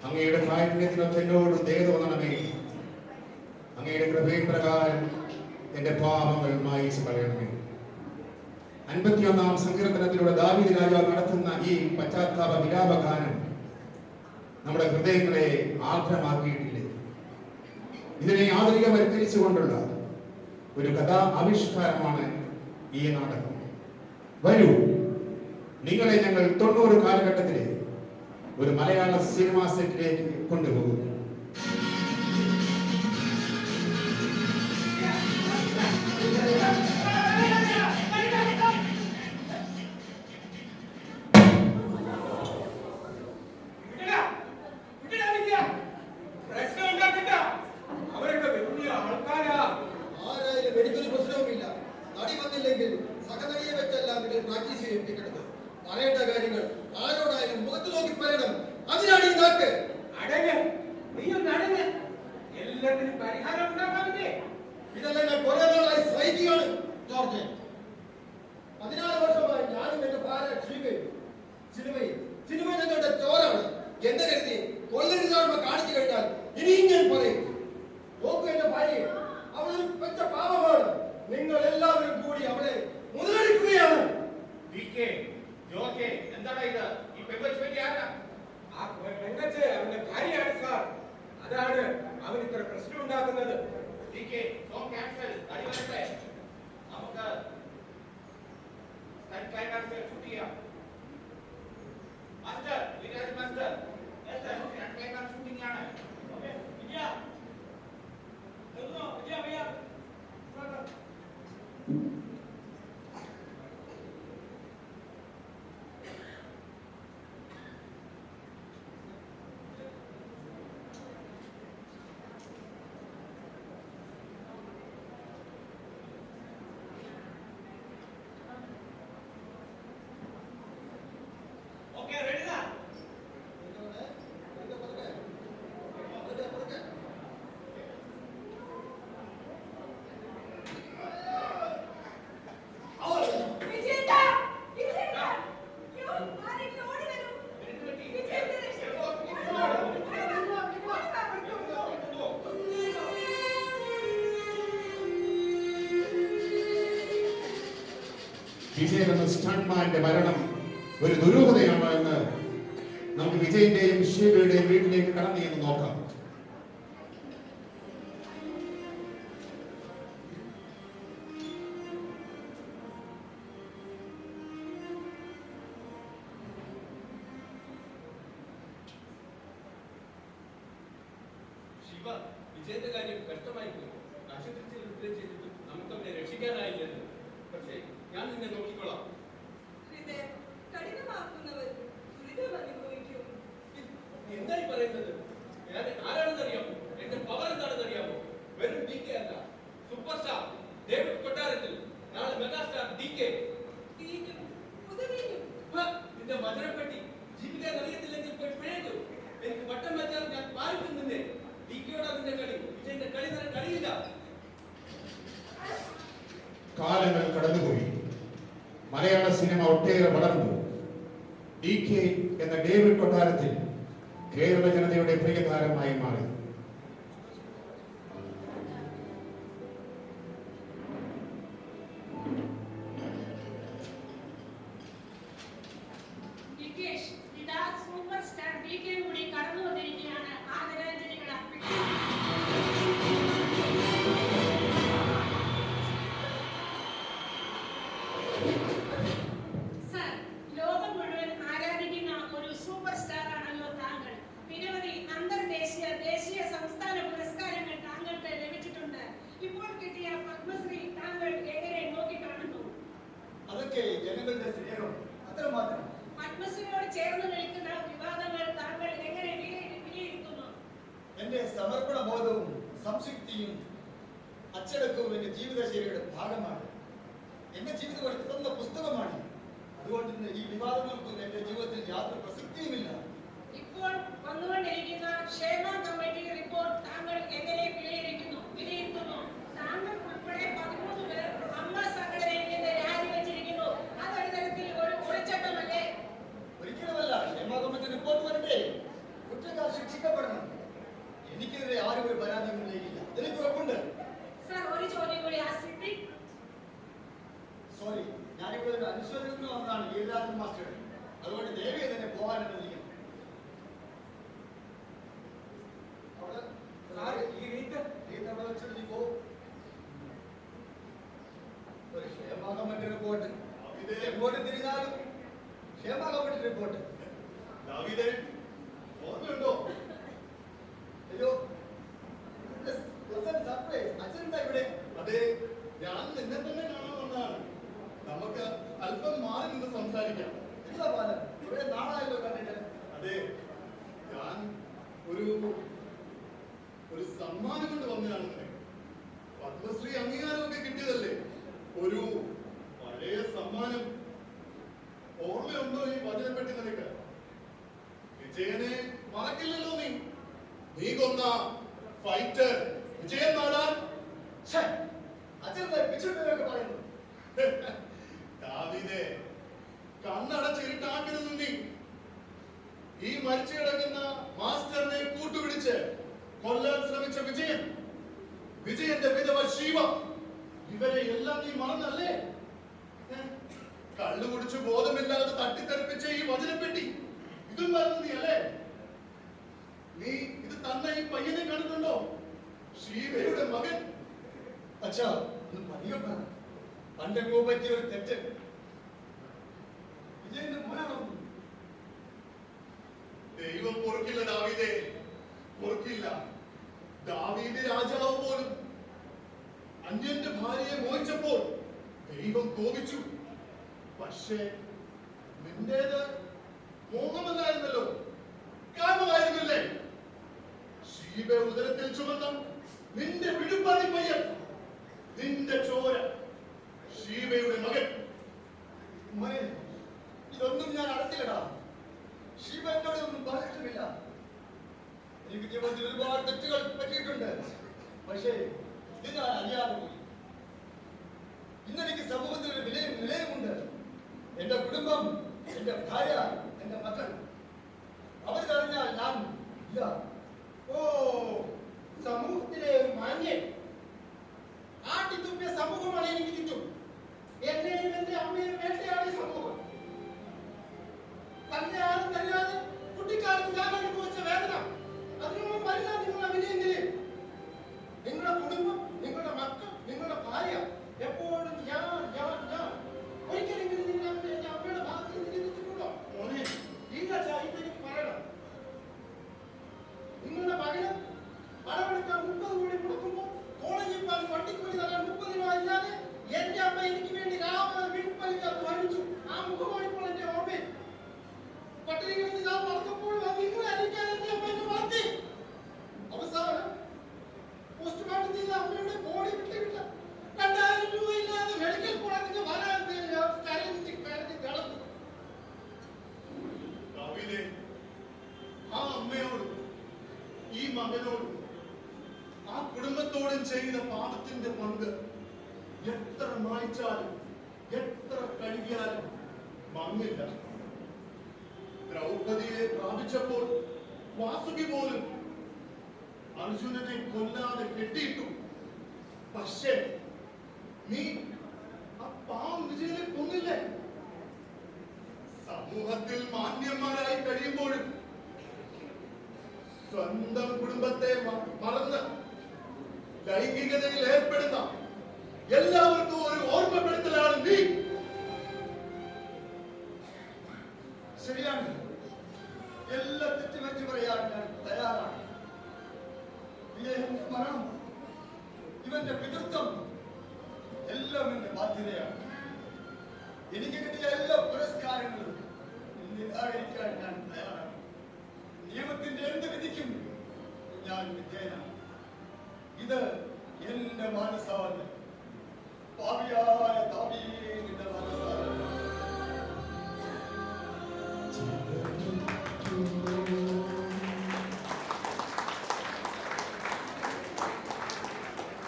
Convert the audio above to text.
അങ്ങയുടെ കാരുണ്യത്തിനൊത്ത് എന്നോട് ദയ തോന്നണമേ. അങ്ങയുടെ കൃപയും പ്രകാരം എന്റെ പാപങ്ങൾ മായിച്ചു കളയണമേ. 51-ാം സങ്കീർത്തനത്തിലൂടെ ദാവീദ് രാജാവ് നടത്തുന്ന ഈ പശ്ചാത്താപ വിലാപഗാനം നമ്മുടെ ഹൃദയങ്ങളെ ആർദ്രമാക്കിയിട്ടില്ലേ? ഇതിനെ ആധുനികവൽക്കരിച്ചുകൊണ്ടുള്ള ഒരു കഥാ ആവിഷ്കാരമാണ് ഈ നാടകം. വരൂ, നിങ്ങളെ ഞങ്ങൾ 90 കാലഘട്ടത്തിലെ ഒരു മലയാള സിനിമാ സെറ്റിലേക്ക് കൊണ്ടുപോകുന്നു. പറയേണ്ട കാര്യങ്ങൾ ആരോടായാലും മുഖത്ത് നോക്കി പറയണം. അതിനാണ് ഈ നാക്ക്. എല്ലാത്തിനും പരിഹാരം ഉണ്ടാക്കാതെ ഇതെല്ലാം ഞാൻ കുറെ നാളായി സഹിക്കുകയാണ് ജോർജ്. 14 വർഷമായി ഞാനും എന്റെ ഭാര്യ സിനിമ ഞങ്ങളുടെ ചോരാണ്. എന്റെ കരുതി കൊല്ലരുതാഴ്മ കാണിച്ചു കഴിഞ്ഞാൽ ഇനിയും ഞാൻ പറയും. നോക്കൂ എന്റെ ഭാര്യ, അവളൊരു പെറ്റ പാപമാണ്. നിങ്ങൾ എല്ലാവരും കൂടി അവളെ മുതലെടുക്കുകയാണ്. എന്താണ് ഇത്? ഈ പെങ്കച്ച് ആരാ? ആ പെങ്കച്ച് അവന്റെ ഭാര്യയാണ് സാർ. അതാണ് അവൻ ഇത്ര പ്രശ്നം ഉണ്ടാക്കുന്നത്. വിജയൻ എന്ന സ്റ്റണ്ട്മാന്റെ മരണം ഒരു ദുരൂഹതയാണോ എന്ന് നമുക്ക് വിജയന്റെയും ഷീബയുടെയും വീട്ടിലേക്ക് കടന്നു എന്ന് നോക്കാം. വിജയന്റെ കാര്യം കഷ്ടമായി പോയി. ആശുപത്രിയിൽ ചെയ്തിട്ട് നമുക്ക് അവനെ രക്ഷിക്കാനായില്ലെന്ന്. പക്ഷേ ഞാൻ നിന്നെ നോക്കിക്കോളാം. എന്തായി പറയുന്നത്? ഞാൻ ആരാണെന്നറിയാമോ? എന്റെ പവർ എന്താണെന്ന് അറിയാമോ? വെറും DK അല്ല, സൂപ്പർ സ്റ്റാർ ഡേവിഡ് കൊട്ടാരത്തിൽ. നാളെ മെഗാസ്റ്റാർ DK. നിന്റെ മധുരപ്പെട്ടി ജീവിക്കാൻ അറിയത്തില്ലെങ്കിൽ പോയി പിഴയ്ക്കൂ. എനിക്ക് വട്ടം വെച്ചാൽ ഞാൻ പാലിക്കും നിന്നെ. DKയോടാ നിന്റെ കളി. വിജയന്റെ കളി നിനക്ക് കളിയില്ല. കാലങ്ങൾ കടന്നുപോയി. മലയാള സിനിമ ഒട്ടേറെ വളർന്നു. DK എന്ന ഡേവിഡ് കൊട്ടാരത്തിൽ കേരള ജനതയുടെ പ്രിയതാരമായി മാറി. സൂപ്പർ സ്റ്റാർ DK കൂടി കടന്നു വന്നിരിക്കുകയാണ്. ആദരാഞ്ജലികൾ അർപ്പിക്കുന്നു. ജനങ്ങളുടെ സ്നേഹം അത്രമാത്രം. പത്മശ്രീയോട് ചേർന്ന് നിൽക്കുന്ന വിവാദങ്ങൾ താങ്കൾ എങ്ങനെ വിലയിരുത്തുന്നു? എന്റെ സമർപ്പണ ബോധവും സംശുദ്ധിയും അച്ചടക്കവും എന്റെ ജീവിതശൈലിയുടെ ഭാഗമാണ്. എന്റെ ജീവിതം ഒരു തുറന്ന പുസ്തകമാണ്. അതുകൊണ്ട് തന്നെ ഈ വിവാദങ്ങൾക്കും എന്റെ ജീവിതത്തിൽ യാതൊരു പ്രസക്തിയുമില്ല. ഇപ്പോൾ വന്നുകൊണ്ടിരിക്കുന്ന ക്ഷേമ കമ്മിറ്റി റിപ്പോർട്ട് താങ്കൾ എങ്ങനെ വിലയിരുത്തുന്നു? താങ്കൾ ഉൾപ്പെടെ 13 പേർ അമ്മ സംഘടനയിൽ നിന്ന് രാജിവെച്ചിരിക്കുന്നു. അതൊരു തരത്തിൽ ഒരു ഒളിച്ചട്ടമല്ലേ? ഒരിക്കലുമല്ല. ക്ഷേമ കമ്മിറ്റി റിപ്പോർട്ട് വരട്ടെ. കുറ്റക്കാർ ശിക്ഷിക്കപ്പെടും. എന്നാണ് ഗിരിരാജൻ മാസ്റ്റർ. അതുകൊണ്ട് ദേവിയെ തന്നെ പോകാൻ അനുവദിക്കണം. അവിടെ സാർ, ഈ റീത്ത് അവിടെ വെച്ചിട്ട് നീ പോ. ഒരു ക്ഷേമ കമ്മിറ്റി റിപ്പോർട്ട് എങ്ങോട്ട് തിരിഞ്ഞാലും ക്ഷേമ കമ്മിറ്റി റിപ്പോർട്ട്. ഓർമ്മയുണ്ടോ? അയ്യോ, സർപ്രൈസ്. അച്ഛനെന്താ ഇവിടെ? അതെ, ഞാൻ നിന്നെ തന്നെ കാണാൻ വന്നതാണ്. നമുക്ക് അല്പം മാറി നിന്ന് സംസാരിക്കാം. എന്താ പാലം? ഇവിടെ നാളായല്ലോ കണ്ടിട്ട്. അതെ, ഞാൻ ഒരു സമ്മാനം കൊണ്ട് വന്നതാണ് നിനക്ക്. പത്മശ്രീ അംഗീകാരമൊക്കെ കിട്ടിയതല്ലേ? ഒരു പഴയ സമ്മാനം. ഓർമ്മയുണ്ടോ ഈ വചനപ്പെട്ടി നിനക്ക്? വിജയനെ മറക്കില്ലല്ലോ നീ. നീ കൊന്ന ഫൈറ്റർ വിജയൻ നാടാൻ. അച്ഛനെന്താ പിച്ചുവിട്ടവരൊക്കെ പറയുന്നു? ദാവീദേ, കണ്ണടച്ചിരുട്ടാക്കരുത് നീ. ഈ മരിച്ചു കിടക്കുന്ന മാസ്റ്ററിനെ കൂട്ടുപിടിച്ച് കൊല്ലാൻ ശ്രമിച്ച വിജയന്റെ വിധവ ശീവ, ഇവരെ എല്ലാം നീ മറന്നല്ലേ? കള്ളു കുടിച്ചു ബോധമില്ലാതെ തട്ടിത്തെറിപ്പിച്ച ഈ വചനപ്പെട്ടി ഇതും മറന്നു നീ അല്ലേ? നീ ഇത് തന്ന ഈ പയ്യനെ കണ്ടിട്ടുണ്ടോ? ഷീബയുടെ മകൻ. അച്ഛാ, ഒന്ന് പതിയെ പറ. പണ്ടെങ്ങോ പറ്റിയ ഒരു തെറ്റ്. വിജയന്റെ മോനാണോ? ദൈവം പൊറുക്കില്ല ദാവീദേ, പൊറുക്കില്ല. ദാവീദ് രാജാവ് പോലും അന്യന്റെ ഭാര്യയെ മോഹിച്ചപ്പോൾ ദൈവം കോപിച്ചു. പക്ഷേ നിന്റേത് മോഹമല്ലായിരുന്നല്ലോ, കാമമായിരുന്നില്ലേ? ഷീബ ഉദരത്തിൽ ചുമന്ന നിന്റെ വിടുപ്പാടി പയ്യൻ, നിന്റെ ചോര, ഷീബയുടെ മകൻ. മോനെ, ഇതൊന്നും ഞാൻ അടച്ചില്ലടാ. ഷീബ എന്നോട് ഒന്നും പറഞ്ഞിട്ടുമില്ല. എനിക്ക് ജീവിതത്തിൽ ഒരുപാട് തെറ്റുകൾ പറ്റിയിട്ടുണ്ട്. പക്ഷേ ഇത് ഞാൻ അറിയാതെ പോയി. ഇന്നെനിക്ക് സമൂഹത്തിൽ ഒരു നിലയുമുണ്ട്. എന്റെ കുടുംബം, എന്റെ ഭാര്യ, എന്റെ മക്കൾ, അവർ അറിഞ്ഞാൽ ഞാൻ ഇല്ല. ഓ, സമൂഹത്തിലെ ഒരു മാന്യൻ. ആട്ടിത്തുപ്പിയ സമൂഹമാണ് എനിക്ക് ചുറ്റും. എന്നെയും എന്റെ അമ്മയും വേട്ടയാടിയ സമൂഹം. തന്റെ ആരും കഴിയാതെ കുട്ടിക്കാലത്ത് ഞാൻ അനുഭവിച്ച വേദന, അതിനോട് മരുന്നാ നിങ്ങളുടെ വിനയെങ്കിലും. നിങ്ങളുടെ കുടുംബം, നിങ്ങളുടെ മക്കൾ, നിങ്ങളുടെ ഭാര്യ, എപ്പോഴും ഞാൻ. ഒരിക്കലെങ്കിലും നിങ്ങൾ എന്റെ അമ്മയുടെ ഭാഗത്ത് നിന്ന് ചിന്തിച്ചിട്ടുണ്ടോ? മോനെ, ഇല്ല, ഇതെനിക്ക് പറയണം. നിങ്ങളുടെ മകന് പണമെടുക്കാൻ 30 കോടി കൊടുക്കുമ്പോൾ കോളേജിൽ പോകാൻ വണ്ടിക്കൂലി തരാൻ 30 രൂപ ഇല്ലാതെ എന്റെ അമ്മ എനിക്ക് വേണ്ടി രാമൻ വിഴുപ്പലിക്കാൻ ധ്വനിച്ചു. ആ മുഖമാണ് ഇപ്പോൾ എന്റെ ഓർമ്മയിൽ. പട്ടിണികളിൽ ഞാൻ വളർന്നപ്പോൾ നിങ്ങളെ അറിയിക്കാൻ എന്റെ അമ്മ എന്നെ വളർത്തി. അവസാനം പോസ്റ്റ്മോർട്ടം ചെയ്ത അമ്മയുടെ ബോഡി കിട്ടിയില്ല. 2000 രൂപ ഇല്ലാതെ മെഡിക്കൽ കോളേജിന്റെ വരാതെ കരഞ്ഞ് കിടന്നു. ദാവീദേ, ആ അമ്മയോടും ഈ മകനോടും ആ കുടുംബത്തോടും ചെയ്ത പാപത്തിന്റെ പങ്ക് എത്ര മായ്ച്ചാലും എത്ര കഴുകിയാലും മങ്ങില്ല. ദ്രൗപദിയെ പ്രാപിച്ചപ്പോൾ വാസുകി പോലും അർജുനനെ കൊല്ലാതെ കെട്ടിയിട്ടു. പക്ഷേ നീ ആ പാവം വിജയനെ കൊന്നില്ലേ? സമൂഹത്തിൽ മാന്യന്മാരായി കഴിയുമ്പോഴും സ്വന്തം കുടുംബത്തെ മറന്ന് ലൈംഗികതയിൽ ഏർപ്പെടുന്ന എല്ലാവർക്കും ഒരു ഓർമ്മപ്പെടുത്തലാണ് നീ. ശരിയാണ്. എല്ലാ തെറ്റുപറ്റി പറയാൻ ഞാൻ തയ്യാറാണ്. വിജയന്റെ മരണം, ഇവന്റെ പിതൃത്വം എല്ലാം എന്റെ ബാധ്യതയാണ്. എനിക്ക് കിട്ടിയ എല്ലാ പുരസ്കാരങ്ങളും നിരാകരിക്കാൻ ഞാൻ തയ്യാറാണ്. നിയമത്തിന്റെ എന്ത് വിധിക്കും ഞാൻ വിധേയനാണ്. ഇത് എന്റെ മാനസാവല്ല. പാപിയായ